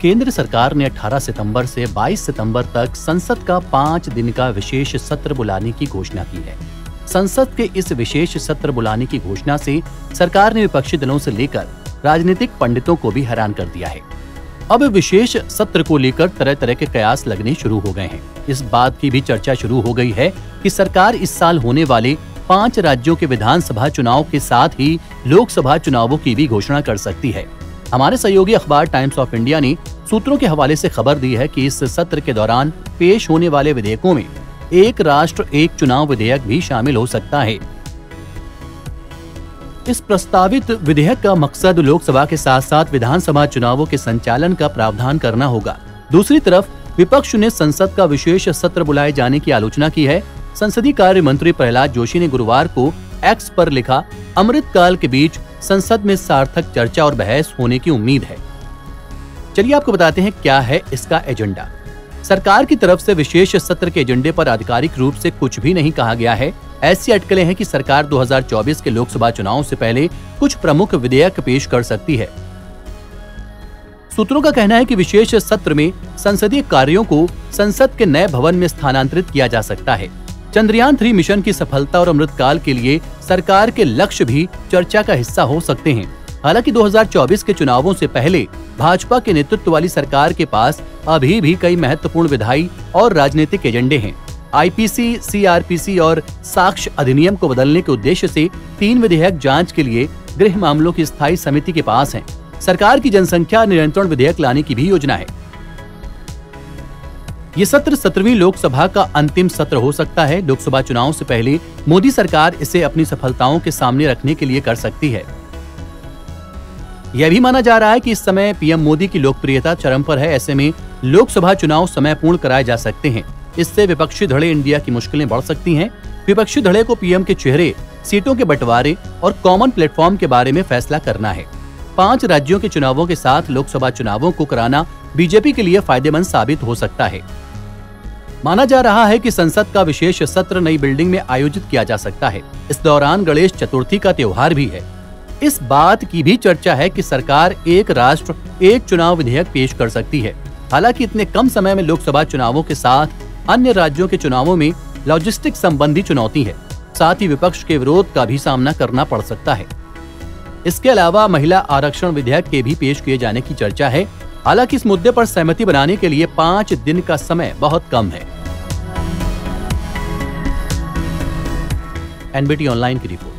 केंद्र सरकार ने 18 सितंबर से 22 सितंबर तक संसद का 5 दिन का विशेष सत्र बुलाने की घोषणा की है। संसद के इस विशेष सत्र बुलाने की घोषणा से सरकार ने विपक्षी दलों से लेकर राजनीतिक पंडितों को भी हैरान कर दिया है। अब विशेष सत्र को लेकर तरह तरह के कयास लगने शुरू हो गए हैं। इस बात की भी चर्चा शुरू हो गई है कि सरकार इस साल होने वाले 5 राज्यों के विधानसभा चुनाव के साथ ही लोकसभा चुनावों की भी घोषणा कर सकती है। हमारे सहयोगी अखबार टाइम्स ऑफ इंडिया ने सूत्रों के हवाले से खबर दी है कि इस सत्र के दौरान पेश होने वाले विधेयकों में एक राष्ट्र एक चुनाव विधेयक भी शामिल हो सकता है। इस प्रस्तावित विधेयक का मकसद लोकसभा के साथ साथ विधानसभा चुनावों के संचालन का प्रावधान करना होगा। दूसरी तरफ विपक्ष ने संसद का विशेष सत्र बुलाए जाने की आलोचना की है। संसदीय कार्य मंत्री प्रहलाद जोशी ने गुरुवार को एक्स पर लिखा, अमृतकाल के बीच संसद में सार्थक चर्चा और बहस होने की उम्मीद है। चलिए आपको बताते हैं क्या है इसका एजेंडा। सरकार की तरफ से विशेष सत्र के एजेंडे पर आधिकारिक रूप से कुछ भी नहीं कहा गया है। ऐसी अटकलें हैं कि सरकार 2024 के लोकसभा चुनाव से पहले कुछ प्रमुख विधेयक पेश कर सकती है। सूत्रों का कहना है कि विशेष सत्र में संसदीय कार्यों को संसद के नए भवन में स्थानांतरित किया जा सकता है। चंद्रयान 3 मिशन की सफलता और अमृतकाल के लिए सरकार के लक्ष्य भी चर्चा का हिस्सा हो सकते हैं। हालांकि 2024 के चुनावों से पहले भाजपा के नेतृत्व वाली सरकार के पास अभी भी कई महत्वपूर्ण विधायी और राजनीतिक एजेंडे हैं। आईपीसी, सीआरपीसी और साक्ष्य अधिनियम को बदलने के उद्देश्य से 3 विधेयक जांच के लिए गृह मामलों की स्थायी समिति के पास हैं। सरकार की जनसंख्या नियंत्रण विधेयक लाने की भी योजना है। ये सत्र 17वीं लोकसभा का अंतिम सत्र हो सकता है। लोकसभा चुनाव से पहले मोदी सरकार इसे अपनी सफलताओं के सामने रखने के लिए कर सकती है। यह भी माना जा रहा है कि इस समय पीएम मोदी की लोकप्रियता चरम पर है। ऐसे में लोकसभा चुनाव समय पूर्ण कराए जा सकते हैं। इससे विपक्षी धड़े इंडिया की मुश्किलें बढ़ सकती हैं। विपक्षी धड़े को पीएम के चेहरे, सीटों के बंटवारे और कॉमन प्लेटफॉर्म के बारे में फैसला करना है। 5 राज्यों के चुनावों के साथ लोकसभा चुनावों को कराना बीजेपी के लिए फायदेमंद साबित हो सकता है। माना जा रहा है कि संसद का विशेष सत्र नई बिल्डिंग में आयोजित किया जा सकता है। इस दौरान गणेश चतुर्थी का त्योहार भी है। इस बात की भी चर्चा है कि सरकार एक राष्ट्र एक चुनाव विधेयक पेश कर सकती है। हालांकि इतने कम समय में लोकसभा चुनावों के साथ अन्य राज्यों के चुनावों में लॉजिस्टिक संबंधी चुनौती है। साथ ही विपक्ष के विरोध का भी सामना करना पड़ सकता है। इसके अलावा महिला आरक्षण विधेयक के भी पेश किए जाने की चर्चा है। हालांकि इस मुद्दे पर सहमति बनाने के लिए 5 दिन का समय बहुत कम है। एनबीटी ऑनलाइन की रिपोर्ट।